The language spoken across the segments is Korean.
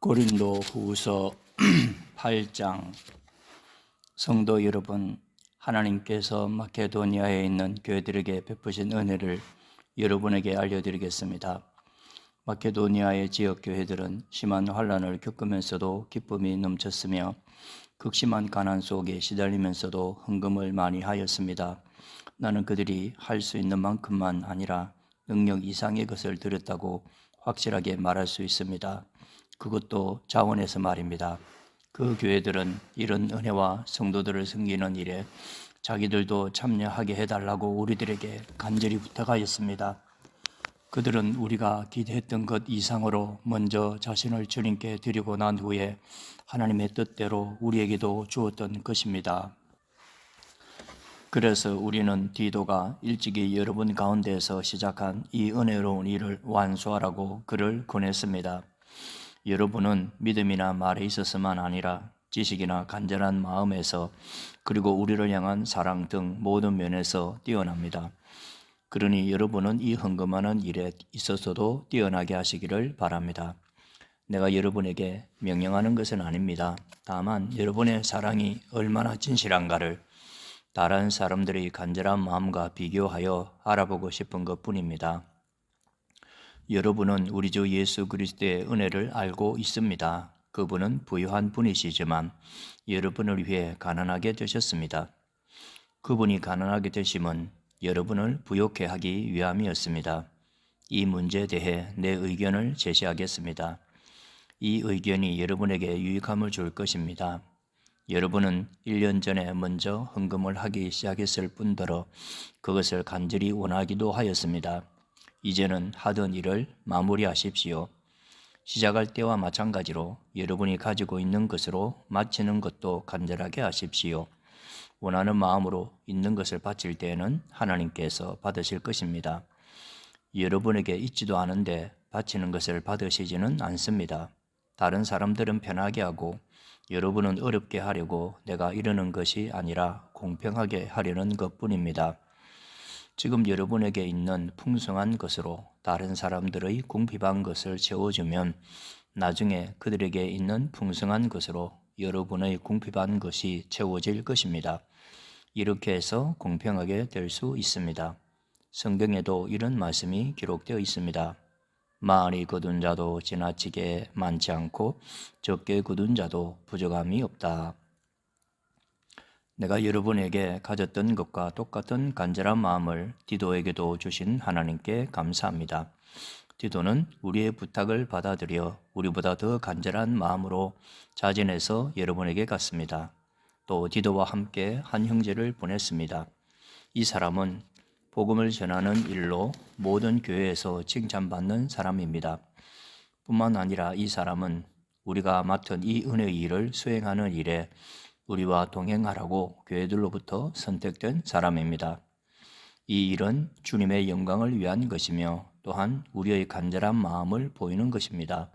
고린도 후서 8장. 성도 여러분, 하나님께서 마케도니아에 있는 교회들에게 베푸신 은혜를 여러분에게 알려드리겠습니다. 마케도니아의 지역 교회들은 심한 환난을 겪으면서도 기쁨이 넘쳤으며 극심한 가난 속에 시달리면서도 헌금을 많이 하였습니다. 나는 그들이 할 수 있는 만큼만 아니라 능력 이상의 것을 드렸다고 확실하게 말할 수 있습니다. 그것도 자원에서 말입니다. 그 교회들은 이런 은혜와 성도들을 섬기는 일에 자기들도 참여하게 해달라고 우리들에게 간절히 부탁하였습니다. 그들은 우리가 기대했던 것 이상으로 먼저 자신을 주님께 드리고 난 후에 하나님의 뜻대로 우리에게도 주었던 것입니다. 그래서 우리는 디도가 일찍이 여러분 가운데에서 시작한 이 은혜로운 일을 완수하라고 그를 권했습니다. 여러분은 믿음이나 말에 있어서만 아니라 지식이나 간절한 마음에서 그리고 우리를 향한 사랑 등 모든 면에서 뛰어납니다. 그러니 여러분은 이 헌금하는 일에 있어서도 뛰어나게 하시기를 바랍니다. 내가 여러분에게 명령하는 것은 아닙니다. 다만 여러분의 사랑이 얼마나 진실한가를 다른 사람들의 간절한 마음과 비교하여 알아보고 싶은 것뿐입니다. 여러분은 우리 주 예수 그리스도의 은혜를 알고 있습니다. 그분은 부유한 분이시지만 여러분을 위해 가난하게 되셨습니다. 그분이 가난하게 되심은 여러분을 부욕해 하기 위함이었습니다. 이 문제에 대해 내 의견을 제시하겠습니다. 이 의견이 여러분에게 유익함을 줄 것입니다. 여러분은 1년 전에 먼저 헌금을 하기 시작했을 뿐더러 그것을 간절히 원하기도 하였습니다. 이제는 하던 일을 마무리하십시오. 시작할 때와 마찬가지로 여러분이 가지고 있는 것으로 마치는 것도 간절하게 하십시오. 원하는 마음으로 있는 것을 바칠 때에는 하나님께서 받으실 것입니다. 여러분에게 있지도 않은데 바치는 것을 받으시지는 않습니다. 다른 사람들은 편하게 하고 여러분은 어렵게 하려고 내가 이러는 것이 아니라 공평하게 하려는 것뿐입니다. 지금 여러분에게 있는 풍성한 것으로 다른 사람들의 궁핍한 것을 채워주면 나중에 그들에게 있는 풍성한 것으로 여러분의 궁핍한 것이 채워질 것입니다. 이렇게 해서 공평하게 될 수 있습니다. 성경에도 이런 말씀이 기록되어 있습니다. 많이 거둔 자도 지나치게 많지 않고 적게 거둔 자도 부족함이 없다. 내가 여러분에게 가졌던 것과 똑같은 간절한 마음을 디도에게도 주신 하나님께 감사합니다. 디도는 우리의 부탁을 받아들여 우리보다 더 간절한 마음으로 자진해서 여러분에게 갔습니다. 또 디도와 함께 한 형제를 보냈습니다. 이 사람은 복음을 전하는 일로 모든 교회에서 칭찬받는 사람입니다. 뿐만 아니라 이 사람은 우리가 맡은 이 은혜의 일을 수행하는 일에 우리와 동행하라고 교회들로부터 선택된 사람입니다. 이 일은 주님의 영광을 위한 것이며 또한 우리의 간절한 마음을 보이는 것입니다.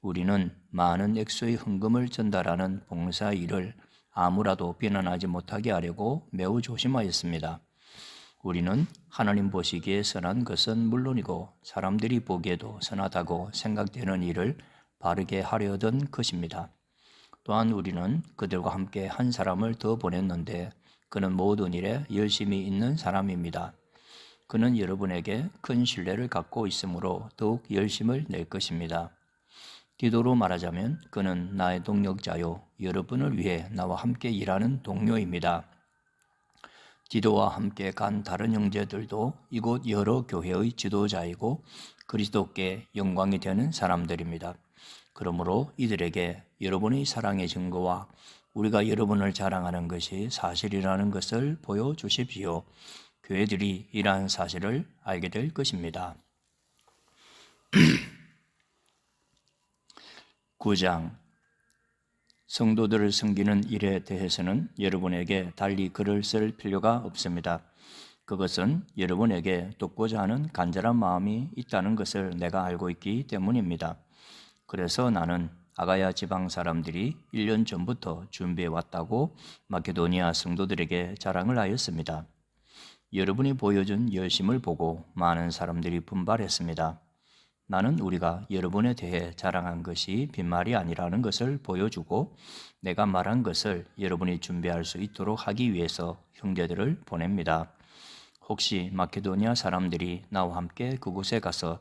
우리는 많은 액수의 헌금을 전달하는 봉사 일을 아무라도 비난하지 못하게 하려고 매우 조심하였습니다. 우리는 하나님 보시기에 선한 것은 물론이고 사람들이 보기에도 선하다고 생각되는 일을 바르게 하려던 것입니다. 또한 우리는 그들과 함께 한 사람을 더 보냈는데 그는 모든 일에 열심히 있는 사람입니다. 그는 여러분에게 큰 신뢰를 갖고 있으므로 더욱 열심을 낼 것입니다. 디도로 말하자면 그는 나의 동력자요 여러분을 위해 나와 함께 일하는 동료입니다. 디도와 함께 간 다른 형제들도 이곳 여러 교회의 지도자이고 그리스도께 영광이 되는 사람들입니다. 그러므로 이들에게 여러분의 사랑의 증거와 우리가 여러분을 자랑하는 것이 사실이라는 것을 보여주십시오. 교회들이 이러한 사실을 알게 될 것입니다. 9장. 성도들을 섬기는 일에 대해서는 여러분에게 달리 글을 쓸 필요가 없습니다. 그것은 여러분에게 돕고자 하는 간절한 마음이 있다는 것을 내가 알고 있기 때문입니다. 그래서 나는 아가야 지방 사람들이 1년 전부터 준비해 왔다고 마케도니아 성도들에게 자랑을 하였습니다. 여러분이 보여준 열심을 보고 많은 사람들이 분발했습니다. 나는 우리가 여러분에 대해 자랑한 것이 빈말이 아니라는 것을 보여주고 내가 말한 것을 여러분이 준비할 수 있도록 하기 위해서 형제들을 보냅니다. 혹시 마케도니아 사람들이 나와 함께 그곳에 가서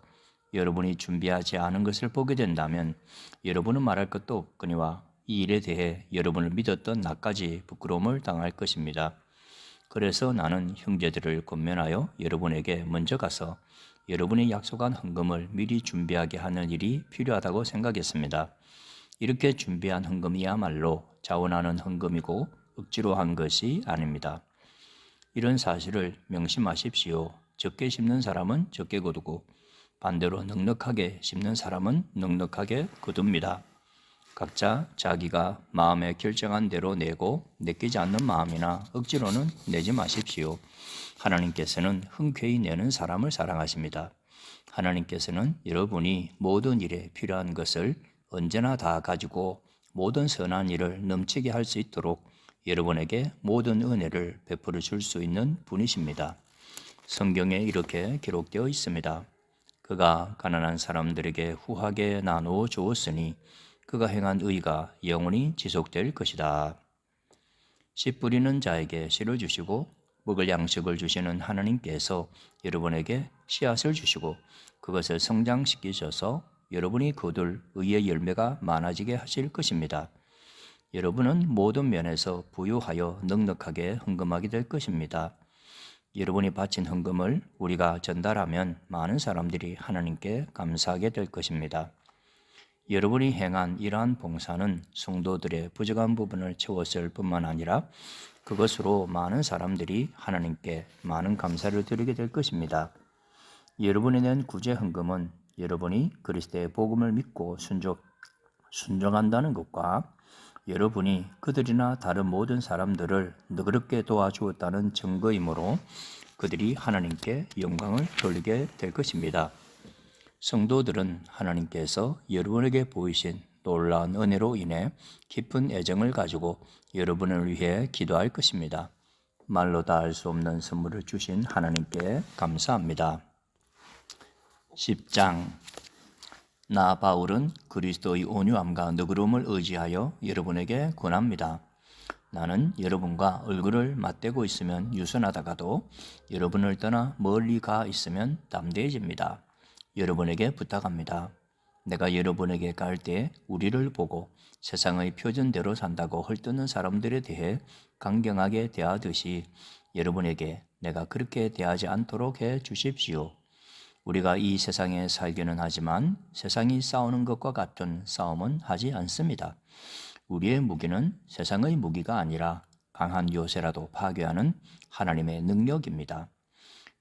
여러분이 준비하지 않은 것을 보게 된다면 여러분은 말할 것도 없거니와 이 일에 대해 여러분을 믿었던 나까지 부끄러움을 당할 것입니다. 그래서 나는 형제들을 권면하여 여러분에게 먼저 가서 여러분이 약속한 헌금을 미리 준비하게 하는 일이 필요하다고 생각했습니다. 이렇게 준비한 헌금이야말로 자원하는 헌금이고 억지로 한 것이 아닙니다. 이런 사실을 명심하십시오. 적게 심는 사람은 적게 거두고 반대로 넉넉하게 심는 사람은 넉넉하게 거둡니다. 각자 자기가 마음에 결정한 대로 내고 내키지 않는 마음이나 억지로는 내지 마십시오. 하나님께서는 흔쾌히 내는 사람을 사랑하십니다. 하나님께서는 여러분이 모든 일에 필요한 것을 언제나 다 가지고 모든 선한 일을 넘치게 할 수 있도록 여러분에게 모든 은혜를 베풀어 줄 수 있는 분이십니다. 성경에 이렇게 기록되어 있습니다. 그가 가난한 사람들에게 후하게 나누어 주었으니 그가 행한 의가 영원히 지속될 것이다. 씨 뿌리는 자에게 씨를 주시고 먹을 양식을 주시는 하나님께서 여러분에게 씨앗을 주시고 그것을 성장시키셔서 여러분이 거둘 의의 열매가 많아지게 하실 것입니다. 여러분은 모든 면에서 부유하여 넉넉하게 헌금하게 될 것입니다. 여러분이 바친 헌금을 우리가 전달하면 많은 사람들이 하나님께 감사하게 될 것입니다. 여러분이 행한 이러한 봉사는 성도들의 부족한 부분을 채웠을 뿐만 아니라 그것으로 많은 사람들이 하나님께 많은 감사를 드리게 될 것입니다. 여러분이 낸 구제 헌금은 여러분이 그리스도의 복음을 믿고 순종한다는 것과 여러분이 그들이나 다른 모든 사람들을 너그럽게 도와주었다는 증거이므로 그들이 하나님께 영광을 돌리게 될 것입니다. 성도들은 하나님께서 여러분에게 보이신 놀라운 은혜로 인해 깊은 애정을 가지고 여러분을 위해 기도할 것입니다. 말로 다 할 수 없는 선물을 주신 하나님께 감사합니다. 10장 나 바울은 그리스도의 온유함과 너그러움을 의지하여 여러분에게 권합니다. 나는 여러분과 얼굴을 맞대고 있으면 유순하다가도 여러분을 떠나 멀리 가 있으면 담대해집니다. 여러분에게 부탁합니다. 내가 여러분에게 갈 때 우리를 보고 세상의 표준대로 산다고 헐뜯는 사람들에 대해 강경하게 대하듯이 여러분에게 내가 그렇게 대하지 않도록 해 주십시오. 우리가 이 세상에 살기는 하지만 세상이 싸우는 것과 같은 싸움은 하지 않습니다. 우리의 무기는 세상의 무기가 아니라 강한 요새라도 파괴하는 하나님의 능력입니다.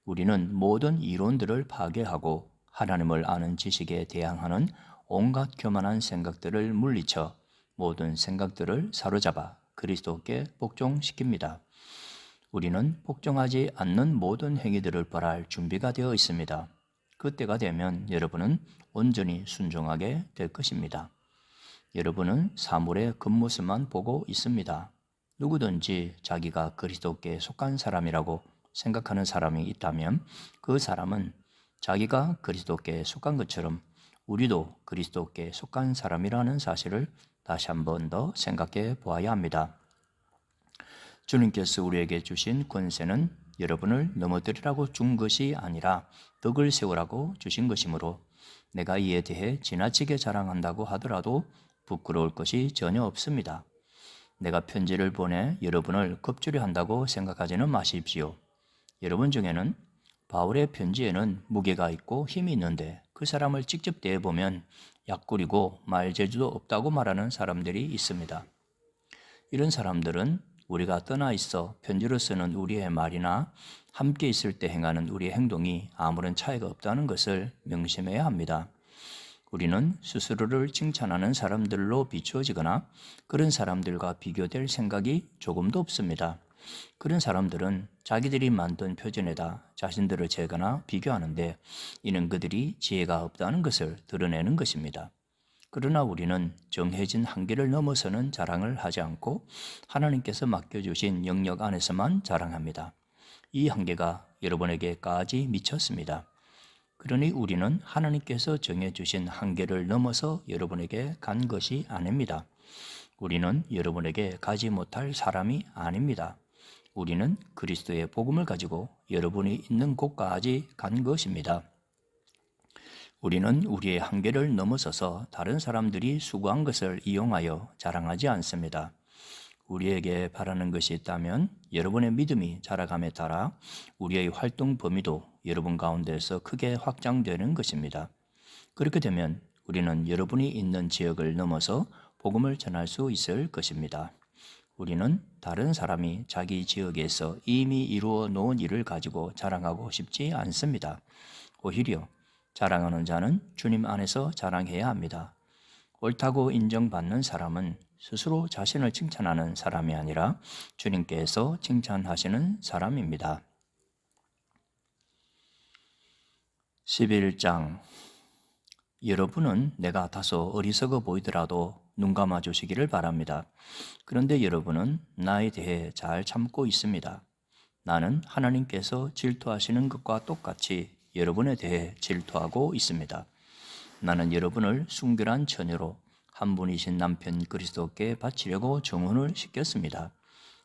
우리는 모든 이론들을 파괴하고 하나님을 아는 지식에 대항하는 온갖 교만한 생각들을 물리쳐 모든 생각들을 사로잡아 그리스도께 복종시킵니다. 우리는 복종하지 않는 모든 행위들을 벌할 준비가 되어 있습니다. 그때가 되면 여러분은 온전히 순종하게 될 것입니다. 여러분은 사물의 겉모습만 보고 있습니다. 누구든지 자기가 그리스도께 속한 사람이라고 생각하는 사람이 있다면 그 사람은 자기가 그리스도께 속한 것처럼 우리도 그리스도께 속한 사람이라는 사실을 다시 한 번 더 생각해 보아야 합니다. 주님께서 우리에게 주신 권세는 여러분을 넘어뜨리라고 준 것이 아니라 덕을 세우라고 주신 것이므로 내가 이에 대해 지나치게 자랑한다고 하더라도 부끄러울 것이 전혀 없습니다. 내가 편지를 보내 여러분을 겁주려 한다고 생각하지는 마십시오. 여러분 중에는 바울의 편지에는 무게가 있고 힘이 있는데 그 사람을 직접 대해보면 약골이고 말재주도 없다고 말하는 사람들이 있습니다. 이런 사람들은 우리가 떠나 있어 편지로 쓰는 우리의 말이나 함께 있을 때 행하는 우리의 행동이 아무런 차이가 없다는 것을 명심해야 합니다. 우리는 스스로를 칭찬하는 사람들로 비추어지거나 그런 사람들과 비교될 생각이 조금도 없습니다. 그런 사람들은 자기들이 만든 표준에다 자신들을 재거나 비교하는데 이는 그들이 지혜가 없다는 것을 드러내는 것입니다. 그러나 우리는 정해진 한계를 넘어서는 자랑을 하지 않고 하나님께서 맡겨주신 영역 안에서만 자랑합니다. 이 한계가 여러분에게까지 미쳤습니다. 그러니 우리는 하나님께서 정해주신 한계를 넘어서 여러분에게 간 것이 아닙니다. 우리는 여러분에게 가지 못할 사람이 아닙니다. 우리는 그리스도의 복음을 가지고 여러분이 있는 곳까지 간 것입니다. 우리는 우리의 한계를 넘어서서 다른 사람들이 수고한 것을 이용하여 자랑하지 않습니다. 우리에게 바라는 것이 있다면 여러분의 믿음이 자라감에 따라 우리의 활동 범위도 여러분 가운데서 크게 확장되는 것입니다. 그렇게 되면 우리는 여러분이 있는 지역을 넘어서 복음을 전할 수 있을 것입니다. 우리는 다른 사람이 자기 지역에서 이미 이루어 놓은 일을 가지고 자랑하고 싶지 않습니다. 오히려 자랑하는 자는 주님 안에서 자랑해야 합니다. 옳다고 인정받는 사람은 스스로 자신을 칭찬하는 사람이 아니라 주님께서 칭찬하시는 사람입니다. 11장. 여러분은 내가 다소 어리석어 보이더라도 눈 감아 주시기를 바랍니다. 그런데 여러분은 나에 대해 잘 참고 있습니다. 나는 하나님께서 질투하시는 것과 똑같이 여러분에 대해 질투하고 있습니다. 나는 여러분을 순결한 처녀로 한 분이신 남편 그리스도께 바치려고 정혼을 시켰습니다.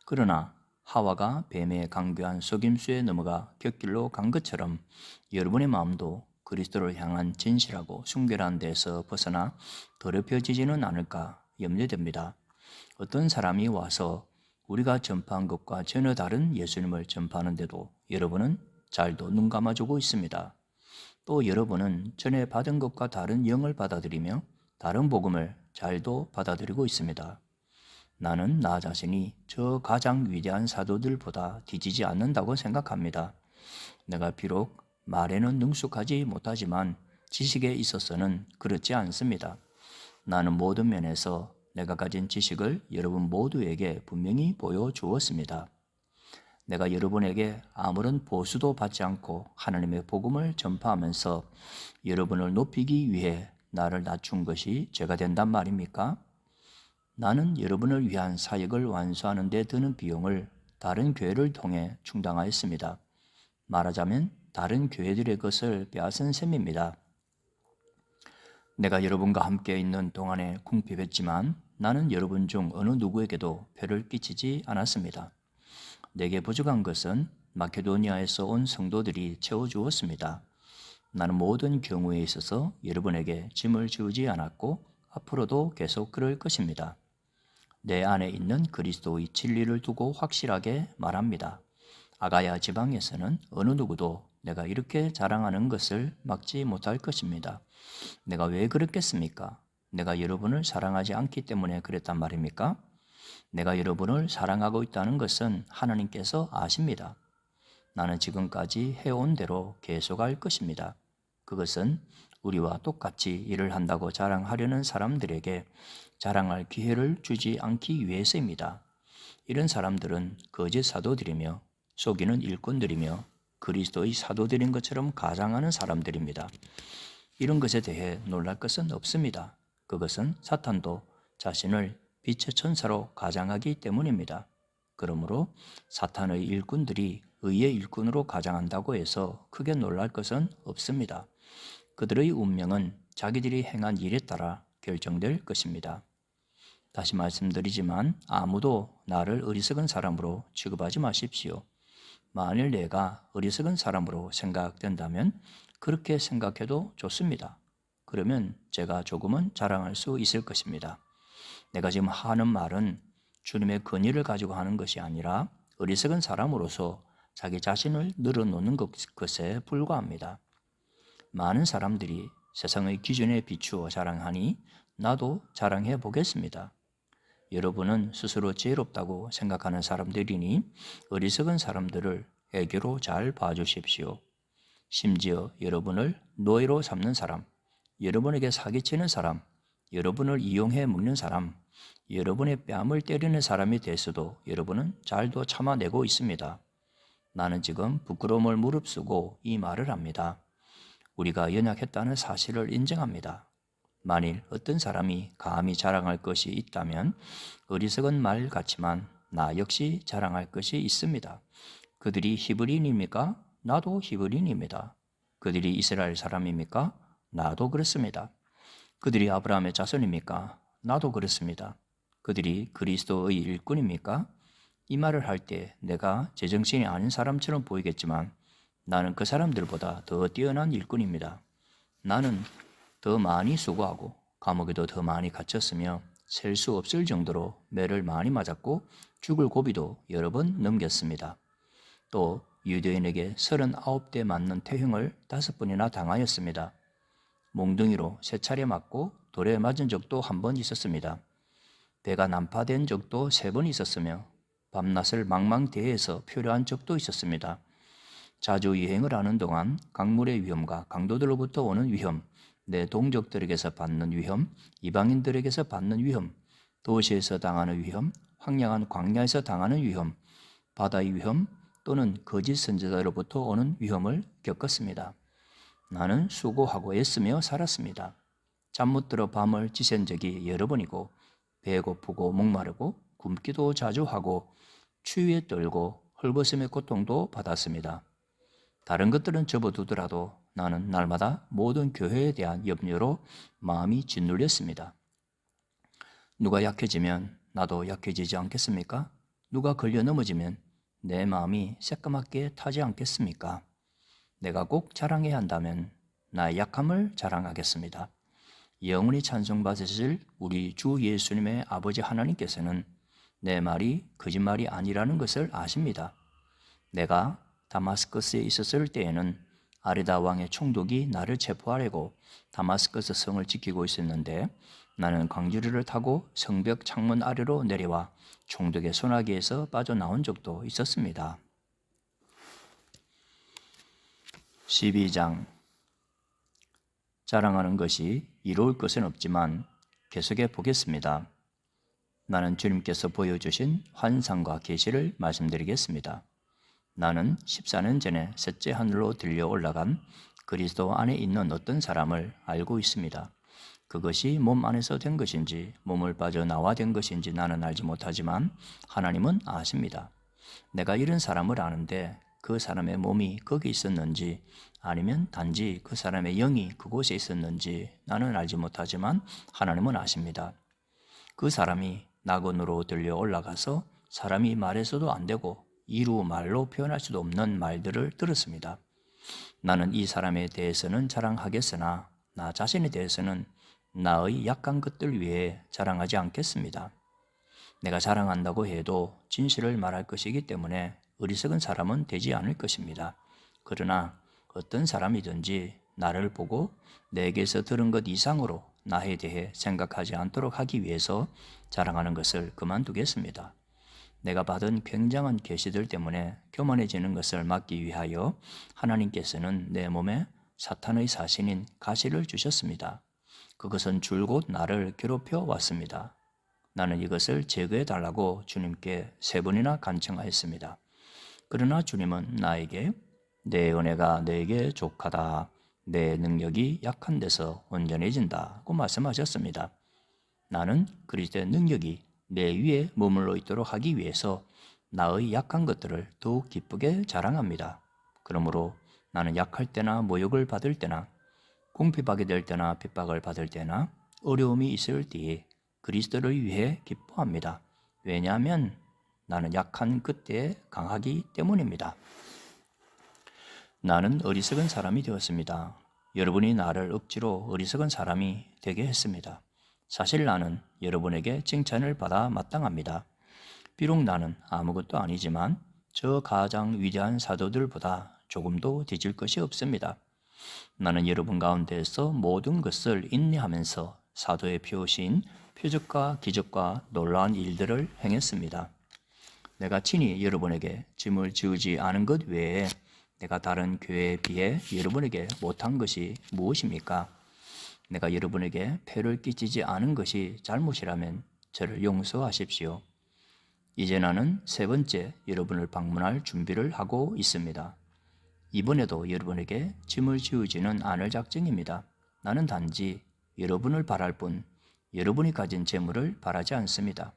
그러나 하와가 뱀의 강교한 속임수에 넘어가 곁길로 간 것처럼 여러분의 마음도 그리스도를 향한 진실하고 순결한 데서 벗어나 더럽혀지지는 않을까 염려됩니다. 어떤 사람이 와서 우리가 전파한 것과 전혀 다른 예수님을 전파하는데도 여러분은 잘도 눈 감아주고 있습니다. 또 여러분은 전에 받은 것과 다른 영을 받아들이며 다른 복음을 잘도 받아들이고 있습니다. 나는 나 자신이 저 가장 위대한 사도들보다 뒤지지 않는다고 생각합니다. 내가 비록 말에는 능숙하지 못하지만 지식에 있어서는 그렇지 않습니다. 나는 모든 면에서 내가 가진 지식을 여러분 모두에게 분명히 보여주었습니다. 내가 여러분에게 아무런 보수도 받지 않고 하나님의 복음을 전파하면서 여러분을 높이기 위해 나를 낮춘 것이 죄가 된단 말입니까? 나는 여러분을 위한 사역을 완수하는 데 드는 비용을 다른 교회를 통해 충당하였습니다. 말하자면 다른 교회들의 것을 빼앗은 셈입니다. 내가 여러분과 함께 있는 동안에 궁핍했지만 나는 여러분 중 어느 누구에게도 폐를 끼치지 않았습니다. 내게 부족한 것은 마케도니아에서 온 성도들이 채워주었습니다. 나는 모든 경우에 있어서 여러분에게 짐을 지우지 않았고 앞으로도 계속 그럴 것입니다. 내 안에 있는 그리스도의 진리를 두고 확실하게 말합니다. 아가야 지방에서는 어느 누구도 내가 이렇게 자랑하는 것을 막지 못할 것입니다. 내가 왜 그랬겠습니까? 내가 여러분을 사랑하지 않기 때문에 그랬단 말입니까? 내가 여러분을 사랑하고 있다는 것은 하나님께서 아십니다. 나는 지금까지 해온 대로 계속할 것입니다. 그것은 우리와 똑같이 일을 한다고 자랑하려는 사람들에게 자랑할 기회를 주지 않기 위해서입니다. 이런 사람들은 거짓 사도들이며 속이는 일꾼들이며 그리스도의 사도들인 것처럼 가장하는 사람들입니다. 이런 것에 대해 놀랄 것은 없습니다. 그것은 사탄도 자신을 빛의 천사로 가장하기 때문입니다. 그러므로 사탄의 일꾼들이 의의 일꾼으로 가장한다고 해서 크게 놀랄 것은 없습니다. 그들의 운명은 자기들이 행한 일에 따라 결정될 것입니다. 다시 말씀드리지만 아무도 나를 어리석은 사람으로 취급하지 마십시오. 만일 내가 어리석은 사람으로 생각된다면 그렇게 생각해도 좋습니다. 그러면 제가 조금은 자랑할 수 있을 것입니다. 내가 지금 하는 말은 주님의 권위를 가지고 하는 것이 아니라 어리석은 사람으로서 자기 자신을 늘어놓는 것에 불과합니다. 많은 사람들이 세상의 기준에 비추어 자랑하니 나도 자랑해 보겠습니다. 여러분은 스스로 지혜롭다고 생각하는 사람들이니 어리석은 사람들을 애교로 잘 봐주십시오. 심지어 여러분을 노예로 삼는 사람, 여러분에게 사기치는 사람, 여러분을 이용해 먹는 사람, 여러분의 뺨을 때리는 사람이 됐어도 여러분은 잘도 참아내고 있습니다. 나는 지금 부끄러움을 무릅쓰고 이 말을 합니다. 우리가 연약했다는 사실을 인정합니다. 만일 어떤 사람이 감히 자랑할 것이 있다면 어리석은 말 같지만 나 역시 자랑할 것이 있습니다. 그들이 히브리인입니까? 나도 히브리인입니다. 그들이 이스라엘 사람입니까? 나도 그렇습니다. 그들이 아브라함의 자손입니까? 나도 그렇습니다. 그들이 그리스도의 일꾼입니까? 이 말을 할 때 내가 제정신이 아닌 사람처럼 보이겠지만 나는 그 사람들보다 더 뛰어난 일꾼입니다. 나는 더 많이 수고하고 감옥에도 더 많이 갇혔으며 셀 수 없을 정도로 매를 많이 맞았고 죽을 고비도 여러 번 넘겼습니다. 또 유대인에게 39대 맞는 태형을 5번이나 당하였습니다. 몽둥이로 3차례 맞고 돌에 맞은 적도 한 번 있었습니다. 배가 난파된 적도 3번 있었으며 밤낮을 망망대해서 표류한 적도 있었습니다. 자주 여행을 하는 동안 강물의 위험과 강도들로부터 오는 위험, 내 동족들에게서 받는 위험, 이방인들에게서 받는 위험, 도시에서 당하는 위험, 황량한 광야에서 당하는 위험, 바다의 위험 또는 거짓 선지자로부터 오는 위험을 겪었습니다. 나는 수고하고 애쓰며 살았습니다. 잠 못 들어 밤을 지샌 적이 여러 번이고 배고프고 목마르고 굶기도 자주 하고 추위에 떨고 헐벗음의 고통도 받았습니다. 다른 것들은 접어두더라도 나는 날마다 모든 교회에 대한 염려로 마음이 짓눌렸습니다. 누가 약해지면 나도 약해지지 않겠습니까? 누가 걸려 넘어지면 내 마음이 새까맣게 타지 않겠습니까? 내가 꼭 자랑해야 한다면 나의 약함을 자랑하겠습니다. 영원히 찬송받으실 우리 주 예수님의 아버지 하나님께서는 내 말이 거짓말이 아니라는 것을 아십니다. 내가 다마스커스에 있었을 때에는 아레다 왕의 총독이 나를 체포하려고 다마스커스 성을 지키고 있었는데 나는 광주리를 타고 성벽 창문 아래로 내려와 총독의 소나기에서 빠져나온 적도 있었습니다. 12장 자랑하는 것이 이로울 것은 없지만 계속해 보겠습니다. 나는 주님께서 보여주신 환상과 계시를 말씀드리겠습니다. 나는 14년 전에 셋째 하늘로 들려 올라간 그리스도 안에 있는 어떤 사람을 알고 있습니다. 그것이 몸 안에서 된 것인지 몸을 빠져나와 된 것인지 나는 알지 못하지만 하나님은 아십니다. 내가 이런 사람을 아는데 그 사람의 몸이 거기 있었는지 아니면 단지 그 사람의 영이 그곳에 있었는지 나는 알지 못하지만 하나님은 아십니다. 그 사람이 낙원으로 들려 올라가서 사람이 말해서도 안 되고 이루 말로 표현할 수도 없는 말들을 들었습니다. 나는 이 사람에 대해서는 자랑하겠으나 나 자신에 대해서는 나의 약한 것들 위해 자랑하지 않겠습니다. 내가 자랑한다고 해도 진실을 말할 것이기 때문에 어리석은 사람은 되지 않을 것입니다. 그러나 어떤 사람이든지 나를 보고 내게서 들은 것 이상으로 나에 대해 생각하지 않도록 하기 위해서 자랑하는 것을 그만두겠습니다. 내가 받은 굉장한 계시들 때문에 교만해지는 것을 막기 위하여 하나님께서는 내 몸에 사탄의 사신인 가시를 주셨습니다. 그것은 줄곧 나를 괴롭혀 왔습니다. 나는 이것을 제거해 달라고 주님께 3번이나 간청하였습니다. 그러나 주님은 나에게 내 은혜가 너에게 족하다. 내 능력이 약한 데서 온전해진다고 말씀하셨습니다. 나는 그리스도의 능력이 내 위에 머물러 있도록 하기 위해서 나의 약한 것들을 더욱 기쁘게 자랑합니다. 그러므로 나는 약할 때나 모욕을 받을 때나 궁핍하게 될 때나 핍박을 받을 때나 어려움이 있을 때에 그리스도를 위해 기뻐합니다. 왜냐하면 나는 약한 그때에 강하기 때문입니다. 나는 어리석은 사람이 되었습니다. 여러분이 나를 억지로 어리석은 사람이 되게 했습니다. 사실 나는 여러분에게 칭찬을 받아 마땅합니다. 비록 나는 아무것도 아니지만 저 가장 위대한 사도들보다 조금도 뒤질 것이 없습니다. 나는 여러분 가운데에서 모든 것을 인내하면서 사도의 표시인 표적과 기적과 놀라운 일들을 행했습니다. 내가 친히 여러분에게 짐을 지우지 않은 것 외에 내가 다른 교회에 비해 여러분에게 못한 것이 무엇입니까? 내가 여러분에게 폐를 끼치지 않은 것이 잘못이라면 저를 용서하십시오. 이제 나는 3번째 여러분을 방문할 준비를 하고 있습니다. 이번에도 여러분에게 짐을 지우지는 않을 작정입니다. 나는 단지 여러분을 바랄 뿐 여러분이 가진 재물을 바라지 않습니다.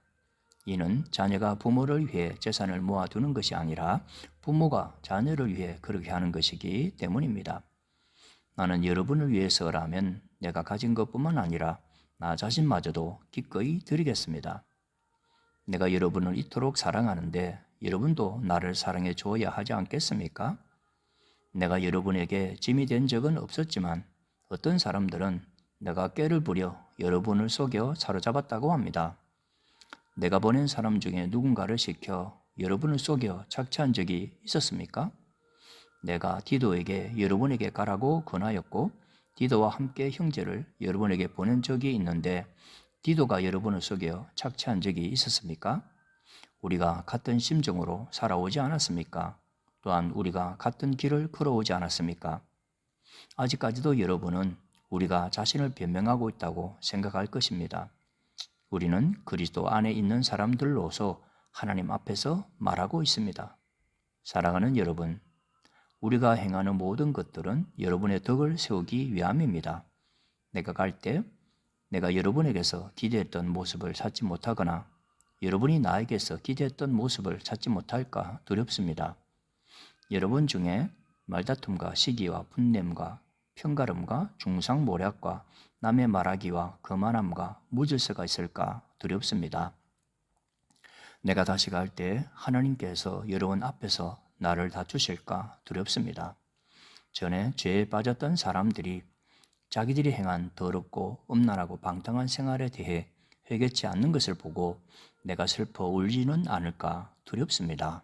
이는 자녀가 부모를 위해 재산을 모아두는 것이 아니라 부모가 자녀를 위해 그렇게 하는 것이기 때문입니다. 나는 여러분을 위해서라면 내가 가진 것뿐만 아니라 나 자신마저도 기꺼이 드리겠습니다. 내가 여러분을 이토록 사랑하는데 여러분도 나를 사랑해 줘야 하지 않겠습니까? 내가 여러분에게 짐이 된 적은 없었지만 어떤 사람들은 내가 꾀를 부려 여러분을 속여 사로잡았다고 합니다. 내가 보낸 사람 중에 누군가를 시켜 여러분을 속여 착취한 적이 있었습니까? 내가 디도에게 여러분에게 가라고 권하였고 디도와 함께 형제를 여러분에게 보낸 적이 있는데 디도가 여러분을 속여 착취한 적이 있었습니까? 우리가 같은 심정으로 살아오지 않았습니까? 또한 우리가 같은 길을 걸어오지 않았습니까? 아직까지도 여러분은 우리가 자신을 변명하고 있다고 생각할 것입니다. 우리는 그리스도 안에 있는 사람들로서 하나님 앞에서 말하고 있습니다. 사랑하는 여러분, 우리가 행하는 모든 것들은 여러분의 덕을 세우기 위함입니다. 내가 갈 때 내가 여러분에게서 기대했던 모습을 찾지 못하거나 여러분이 나에게서 기대했던 모습을 찾지 못할까 두렵습니다. 여러분 중에 말다툼과 시기와 분냄과 편가름과 중상모략과 남의 말하기와 거만함과 무질서가 있을까 두렵습니다. 내가 다시 갈 때 하나님께서 여러분 앞에서 나를 다투실까 두렵습니다. 전에 죄에 빠졌던 사람들이 자기들이 행한 더럽고 음란하고 방탕한 생활에 대해 회개치 않는 것을 보고 내가 슬퍼 울지는 않을까 두렵습니다.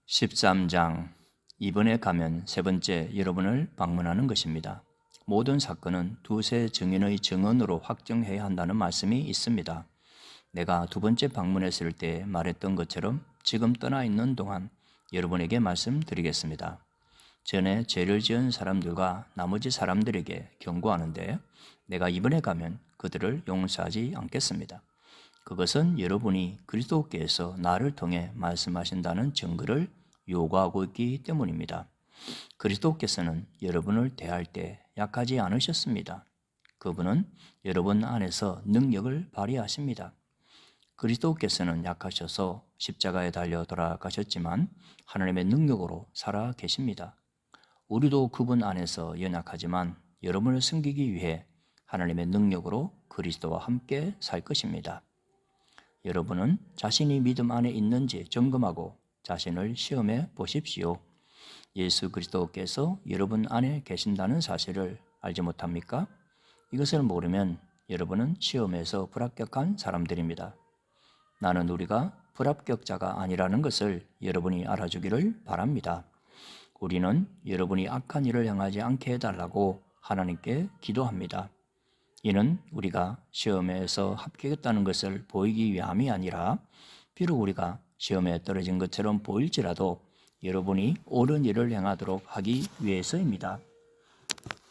13장 이번에 가면 세 번째 여러분을 방문하는 것입니다. 모든 사건은 두세 증인의 증언으로 확정해야 한다는 말씀이 있습니다. 내가 두 번째 방문했을 때 말했던 것처럼 지금 떠나 있는 동안 여러분에게 말씀드리겠습니다. 전에 죄를 지은 사람들과 나머지 사람들에게 경고하는데 내가 이번에 가면 그들을 용서하지 않겠습니다. 그것은 여러분이 그리스도께서 나를 통해 말씀하신다는 증거를 요구하고 있기 때문입니다. 그리스도께서는 여러분을 대할 때 약하지 않으셨습니다. 그분은 여러분 안에서 능력을 발휘하십니다. 그리스도께서는 약하셔서 십자가에 달려 돌아가셨지만 하나님의 능력으로 살아 계십니다. 우리도 그분 안에서 연약하지만 여러분을 섬기기 위해 하나님의 능력으로 그리스도와 함께 살 것입니다. 여러분은 자신이 믿음 안에 있는지 점검하고 자신을 시험해 보십시오. 예수 그리스도께서 여러분 안에 계신다는 사실을 알지 못합니까? 이것을 모르면 여러분은 시험에서 불합격한 사람들입니다. 나는 우리가 불합격자가 아니라는 것을 여러분이 알아주기를 바랍니다. 우리는 여러분이 악한 일을 행하지 않게 해달라고 하나님께 기도합니다. 이는 우리가 시험에서 합격했다는 것을 보이기 위함이 아니라 비록 우리가 시험에 떨어진 것처럼 보일지라도 여러분이 옳은 일을 행하도록 하기 위해서입니다.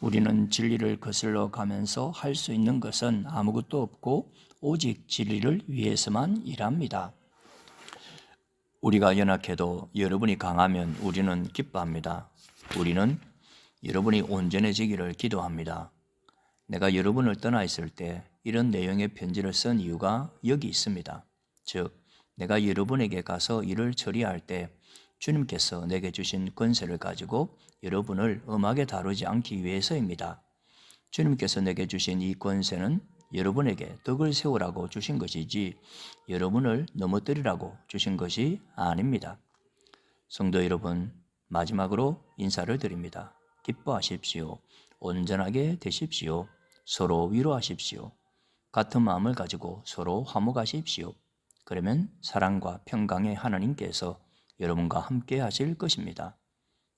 우리는 진리를 거슬러 가면서 할 수 있는 것은 아무것도 없고 오직 진리를 위해서만 일합니다. 우리가 연약해도 여러분이 강하면 우리는 기뻐합니다. 우리는 여러분이 온전해지기를 기도합니다. 내가 여러분을 떠나 있을 때 이런 내용의 편지를 쓴 이유가 여기 있습니다. 즉, 내가 여러분에게 가서 일을 처리할 때 주님께서 내게 주신 권세를 가지고 여러분을 엄하게 다루지 않기 위해서입니다. 주님께서 내게 주신 이 권세는 여러분에게 덕을 세우라고 주신 것이지 여러분을 넘어뜨리라고 주신 것이 아닙니다. 성도 여러분, 마지막으로 인사를 드립니다. 기뻐하십시오. 온전하게 되십시오. 서로 위로하십시오. 같은 마음을 가지고 서로 화목하십시오. 그러면 사랑과 평강의 하나님께서 여러분과 함께 하실 것입니다.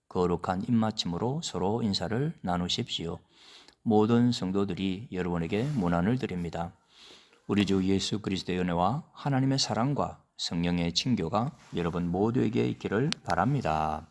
거룩한 입맞춤으로 서로 인사를 나누십시오. 모든 성도들이 여러분에게 문안을 드립니다. 우리 주 예수 그리스도의 은혜와 하나님의 사랑과 성령의 친교가 여러분 모두에게 있기를 바랍니다.